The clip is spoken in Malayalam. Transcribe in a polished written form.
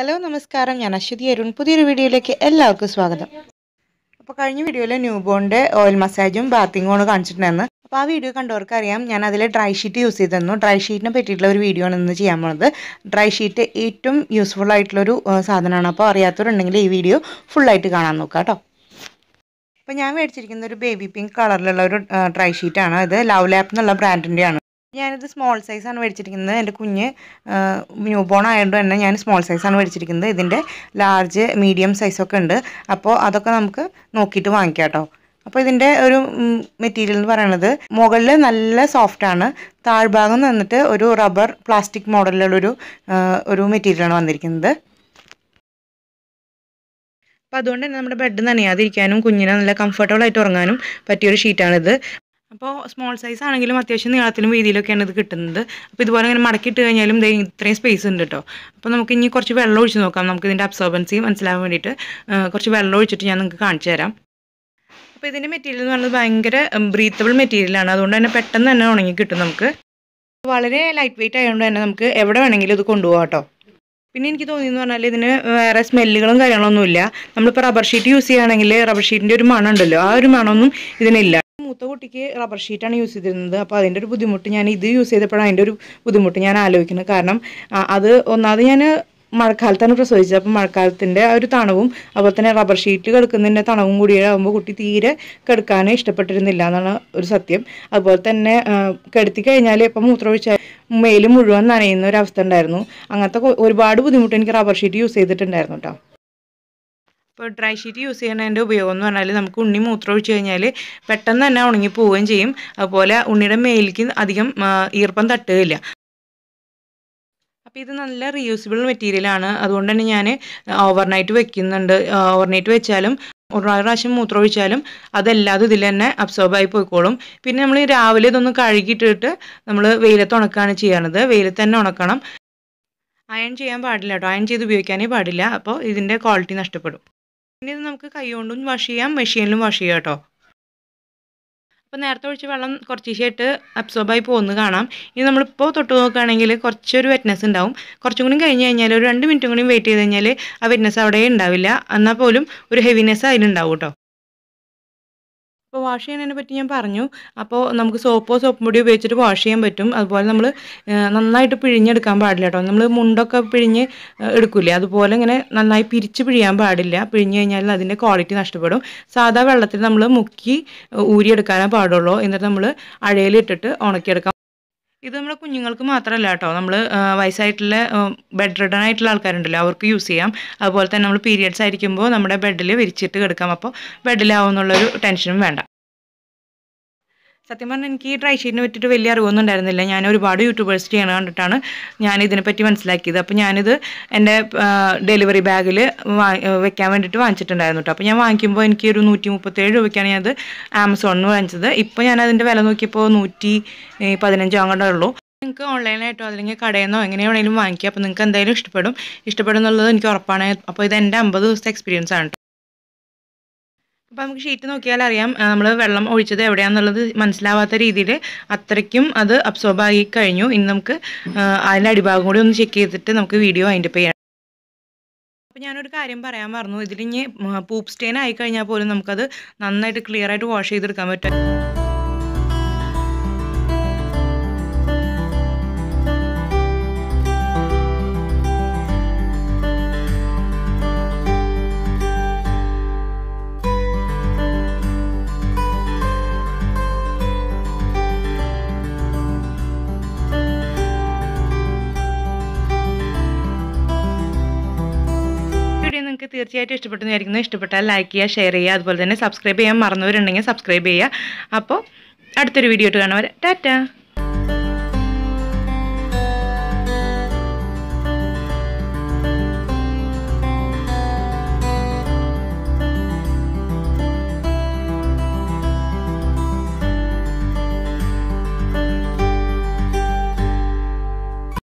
ഹലോ നമസ്കാരം, ഞാൻ അശ്വതി അരുൺ. പുതിയൊരു വീഡിയോയിലേക്ക് എല്ലാവർക്കും സ്വാഗതം. അപ്പോൾ കഴിഞ്ഞ വീഡിയോയിൽ ന്യൂ ബോണിൻ്റെ ഓയിൽ മസാജും ബാത്തിങ്ങും ആണ് കാണിച്ചിട്ടുണ്ടായിരുന്നു. അപ്പോൾ ആ വീഡിയോ കണ്ടവർക്ക് അറിയാം, ഞാൻ അതിൽ ഡ്രൈ ഷീറ്റ് യൂസ് ചെയ്തിരുന്നു. ഡ്രൈ ഷീറ്റിനെ പറ്റിയിട്ടുള്ള ഒരു വീഡിയോ ആണ് ഇന്ന് ചെയ്യാൻ പോകുന്നത്. ഡ്രൈ ഷീറ്റ് ഏറ്റവും യൂസ്ഫുൾ ആയിട്ടുള്ളൊരു സാധനമാണ്. അപ്പോൾ അറിയാത്തവരുണ്ടെങ്കിൽ ഈ വീഡിയോ ഫുള്ളായിട്ട് കാണാൻ നോക്കാം കേട്ടോ. അപ്പോൾ ഞാൻ മേടിച്ചിരിക്കുന്ന ഒരു ബേബി പിങ്ക് കളറിലുള്ള ഒരു ഡ്രൈ ഷീറ്റാണ്. ഇത് ലവ് ലാപ്പ് എന്നുള്ള ബ്രാൻഡിൻ്റെയാണ്. ഞാനിത് സ്മോൾ സൈസാണ് മേടിച്ചിരിക്കുന്നത്. എൻ്റെ കുഞ്ഞ് ന്യൂ ബോൺ ആയതുകൊണ്ട് തന്നെ ഞാൻ സ്മോൾ സൈസാണ് മേടിച്ചിരിക്കുന്നത്. ഇതിൻ്റെ ലാർജ് മീഡിയം സൈസൊക്കെ ഉണ്ട്. അപ്പോൾ അതൊക്കെ നമുക്ക് നോക്കിയിട്ട് വാങ്ങിക്കാം കേട്ടോ. അപ്പോൾ ഇതിൻ്റെ ഒരു മെറ്റീരിയൽ എന്ന് പറയുന്നത് മുകളിൽ നല്ല സോഫ്റ്റാണ്, താഴ്ഭാഗം വന്നിട്ട് ഒരു റബ്ബർ പ്ലാസ്റ്റിക് മോഡലിലുള്ളൊരു മെറ്റീരിയലാണ് വന്നിരിക്കുന്നത്. അപ്പോൾ അതുകൊണ്ട് തന്നെ നമ്മുടെ ബെഡ് നനയാതിരിക്കാനും കുഞ്ഞിനെ നല്ല കംഫർട്ടബിളായിട്ട് ഉറങ്ങാനും പറ്റിയൊരു ഷീറ്റാണിത്. അപ്പോൾ സ്മോൾ സൈസ് ആണെങ്കിലും അത്യാവശ്യം നീളത്തിലും വീതിയിലൊക്കെയാണ് ഇത് കിട്ടുന്നത്. അപ്പോൾ ഇതുപോലെ ഇങ്ങനെ മടക്കിയിട്ട് കഴിഞ്ഞാലും ഇത്രയും സ്പേസ് ഉണ്ട് കേട്ടോ. അപ്പോൾ നമുക്ക് ഇനി കുറച്ച് വെള്ളം ഒഴിച്ച് നോക്കാം. നമുക്ക് ഇതിൻ്റെ അബ്സോർബൻസി മനസ്സിലാവാൻ വേണ്ടിയിട്ട് കുറച്ച് വെള്ളം ഒഴിച്ചിട്ട് ഞാൻ നിങ്ങൾക്ക് കാണിച്ചു തരാം. അപ്പോൾ ഇതിൻ്റെ മെറ്റീരിയൽ എന്ന് പറയുന്നത് ഭയങ്കര ബ്രീത്തബിൾ മെറ്റീരിയലാണ്. അതുകൊണ്ട് തന്നെ പെട്ടെന്ന് തന്നെ ഉണങ്ങി കിട്ടും. നമുക്ക് വളരെ ലൈറ്റ് വെയിറ്റ് ആയതുകൊണ്ട് തന്നെ നമുക്ക് എവിടെ വേണമെങ്കിലും ഇത് കൊണ്ടുപോകാം കേട്ടോ. പിന്നെ എനിക്ക് തോന്നിയെന്ന് പറഞ്ഞാൽ ഇതിന് വേറെ സ്മെല്ലുകളും കാര്യങ്ങളൊന്നുമില്ല. നമ്മളിപ്പോൾ റബ്ബർ ഷീറ്റ് യൂസ് ചെയ്യുകയാണെങ്കിൽ റബ്ബർ ഷീറ്റിൻ്റെ ഒരു മണം ഉണ്ടല്ലോ, ആ ഒരു മണമൊന്നും ഇതിനില്ല. മൂത്ത കുട്ടിക്ക് റബ്ബർ ഷീറ്റാണ് യൂസ് ചെയ്തിരുന്നത്. അപ്പോൾ അതിൻ്റെ ഒരു ബുദ്ധിമുട്ട് ഞാൻ ഇത് യൂസ് ചെയ്തപ്പോഴാണ് അതിൻ്റെ ഒരു ബുദ്ധിമുട്ട് ഞാൻ ആലോചിക്കുന്നത്. കാരണം അത് ഒന്നാമത് ഞാൻ മഴക്കാലത്താണ് പ്രസവിച്ചത്. അപ്പോൾ മഴക്കാലത്തിൻ്റെ ആ ഒരു തണവും അതുപോലെ തന്നെ റബ്ബർ ഷീറ്റ് കിടക്കുന്നതിൻ്റെ തണവും കൂടി ആകുമ്പോൾ കുട്ടി തീരെ കിടക്കാൻ ഇഷ്ടപ്പെട്ടിരുന്നില്ല എന്നാണ് ഒരു സത്യം. അതുപോലെ തന്നെ കിടത്തി കഴിഞ്ഞാൽ ഇപ്പം മൂത്രമൊഴിച്ചാൽ മേല് മുഴുവൻ നനയുന്ന ഒരു അവസ്ഥ ഉണ്ടായിരുന്നു. അങ്ങനത്തെ ഒരുപാട് ബുദ്ധിമുട്ട് എനിക്ക് റബ്ബർ ഷീറ്റ് യൂസ് ചെയ്തിട്ടുണ്ടായിരുന്നു കേട്ടോ. ഇപ്പോൾ ഡ്രൈ ഷീറ്റ് യൂസ് ചെയ്യുന്നതിൻ്റെ ഉപയോഗം എന്ന് പറഞ്ഞാൽ നമുക്ക് ഉണ്ണി മൂത്രം ഒഴിച്ച് കഴിഞ്ഞാൽ പെട്ടെന്ന് തന്നെ ഉണങ്ങി പോവുകയും ചെയ്യും. അതുപോലെ ഉണ്ണിയുടെ മേലേക്ക് അധികം ഈർപ്പം തട്ടുകയില്ല. അപ്പോൾ ഇത് നല്ല റീയൂസിബിൾ മെറ്റീരിയലാണ്. അതുകൊണ്ട് തന്നെ ഞാൻ ഓവർനൈറ്റ് വെക്കുന്നുണ്ട്. ഓവർനൈറ്റ് വെച്ചാലും ഒരു പ്രാവശ്യം മൂത്രം ഒഴിച്ചാലും അതെല്ലാതും ഇതിൽ തന്നെ അബ്സോർബായി പോയിക്കോളും. പിന്നെ നമ്മൾ രാവിലെ ഇതൊന്ന് കഴുകിയിട്ടിട്ട് നമ്മൾ വെയിലത്ത് ഉണക്കുകയാണ് ചെയ്യണത്. വെയിലത്ത് തന്നെ ഉണക്കണം. അയൺ ചെയ്യാൻ പാടില്ല കേട്ടോ. അയൺ ചെയ്ത് ഉപയോഗിക്കാനേ പാടില്ല. അപ്പോൾ ഇതിൻ്റെ ക്വാളിറ്റി നഷ്ടപ്പെടും. പിന്നെ ഇത് നമുക്ക് കൈ കൊണ്ടും വാഷ് ചെയ്യാം, മെഷീനിലും വാഷ് ചെയ്യാം കേട്ടോ. അപ്പോൾ നേരത്തെ ഒഴിച്ച വെള്ളം കുറച്ചേശായിട്ട് അബ്സോർബായി പോകുന്നത് കാണാം. ഇനി നമ്മളിപ്പോൾ തൊട്ട് നോക്കുകയാണെങ്കിൽ കുറച്ചൊരു വെറ്റ്നസ് ഉണ്ടാവും. കുറച്ചും കൂടി കഴിഞ്ഞ് കഴിഞ്ഞാൽ ഒരു 2 മിനിറ്റും കൂടി വെയിറ്റ് ചെയ്ത് കഴിഞ്ഞാൽ ആ വെറ്റ്നസ് അവിടെ ഉണ്ടാവില്ല. എന്നാൽ പോലും ഒരു ഹെവിനെസ് അതിലുണ്ടാവും കേട്ടോ. അപ്പോൾ വാഷ് ചെയ്യുന്നതിനെ പറ്റി ഞാൻ പറഞ്ഞു. അപ്പോൾ നമുക്ക് സോപ്പും പൊടി ഉപയോഗിച്ചിട്ട് വാഷ് ചെയ്യാൻ പറ്റും. അതുപോലെ നമ്മൾ നന്നായിട്ട് പിഴിഞ്ഞെടുക്കാൻ പാടില്ല കേട്ടോ. നമ്മൾ മുണ്ടൊക്കെ പിഴിഞ്ഞ് എടുക്കില്ലേ, അതുപോലെ ഇങ്ങനെ നന്നായി പിരിച്ച് പിഴിയാൻ പാടില്ല. പിഴിഞ്ഞ് കഴിഞ്ഞാൽ അതിൻ്റെ ക്വാളിറ്റി നഷ്ടപ്പെടും. സാധാ വെള്ളത്തിൽ നമ്മൾ മുക്കി ഊരിയെടുക്കാനേ പാടുള്ളൂ. എന്നിട്ട് നമ്മൾ അഴയിലിട്ടിട്ട് ഉണക്കിയെടുക്കാം. ഇത് നമ്മുടെ കുഞ്ഞുങ്ങൾക്ക് മാത്രമല്ല കേട്ടോ, നമ്മൾ വയസ്സായിട്ടുള്ള ബെഡ് റിഡൺ ആയിട്ടുള്ള ആൾക്കാരുണ്ടല്ലോ അവർക്ക് യൂസ് ചെയ്യാം. അതുപോലെ തന്നെ നമ്മൾ പീരിയഡ്സ് ആയിരിക്കുമ്പോൾ നമ്മുടെ ബെഡിൽ വിരിച്ചിട്ട് കിടക്കാം. അപ്പോൾ ബെഡിലാവുമെന്നുള്ളൊരു ടെൻഷനും വേണ്ട. സത്യം പറഞ്ഞാൽ എനിക്ക് ഈ ഡ്രൈ ഷീറ്റിനെ പറ്റിയിട്ട് വലിയ അറിവൊന്നും ഉണ്ടായിരുന്നില്ല. ഞാൻ ഒരുപാട് യൂട്യൂബേഴ്സ് ചെയ്യണ കണ്ടിട്ടാണ് ഞാൻ ഇതിനെപ്പറ്റി മനസ്സിലാക്കിയത്. അപ്പോൾ ഞാനിത് എൻ്റെ ഡെലിവറി ബാഗിൽ വെക്കാൻ വേണ്ടിയിട്ട് വാങ്ങിച്ചിട്ടുണ്ടായിരുന്നു കേട്ടോ. അപ്പോൾ ഞാൻ വാങ്ങിക്കുമ്പോൾ എനിക്ക് ഒരു 137 രൂപയ്ക്കാണ് ഞാനത് ആമസോണിൽ നിന്ന് വാങ്ങിച്ചത്. ഇപ്പോൾ ഞാൻ അതിൻ്റെ വില നോക്കിയപ്പോൾ 115 അങ്ങോട്ടേ ഉള്ളൂ. നിങ്ങൾക്ക് ഓൺലൈനായിട്ടോ അല്ലെങ്കിൽ കടയിൽ നിന്നോ എങ്ങനെ വേണമെങ്കിലും വാങ്ങിക്കാം. അപ്പോൾ നിങ്ങൾക്ക് എന്തായാലും ഇഷ്ടപ്പെടും എന്നുള്ളത് എനിക്ക് ഉറപ്പാണ്. അപ്പോൾ ഇത് എൻ്റെ 50 ദിവസത്തെ എക്സ്പീരിയൻസ് ആണ്. അപ്പോൾ നമുക്ക് ഷീറ്റ് നോക്കിയാൽ അറിയാം നമ്മൾ വെള്ളം ഒഴിച്ചത് എവിടെയാണെന്നുള്ളത് മനസ്സിലാവാത്ത രീതിയിൽ അത്രയ്ക്കും അത് അബ്സോർബായി കഴിഞ്ഞു. ഇനി നമുക്ക് അതിൻ്റെ അടിഭാഗം കൂടി ഒന്ന് ചെക്ക് ചെയ്തിട്ട് നമുക്ക് വീഡിയോ വൈൻഡപ്പ് ചെയ്യാം. അപ്പോൾ ഞാനൊരു കാര്യം പറയാൻ മറന്നു. ഇതിലിഞ്ഞ് പൂപ്പ് സ്റ്റെയിൻ ആയി കഴിഞ്ഞാൽ പോലും നമുക്കത് നന്നായിട്ട് ക്ലിയർ ആയിട്ട് വാഷ് ചെയ്തെടുക്കാൻ പറ്റും. നിങ്ങൾക്ക് തീർച്ചയായിട്ടും ഇഷ്ടപ്പെട്ടെന്ന് വിചാരിക്കുന്നു. ഇഷ്ടപ്പെട്ടാൽ ലൈക്ക് ചെയ്യുക, ഷെയർ ചെയ്യുക, അതുപോലെ തന്നെ സബ്സ്ക്രൈബ് ചെയ്യാൻ മറന്നവരുണ്ടെങ്കിൽ സബ്സ്ക്രൈബ് ചെയ്യുക. അപ്പോൾ അടുത്തൊരു വീഡിയോ ആയിട്ട് കാണുന്നവരെ ടാറ്റാ.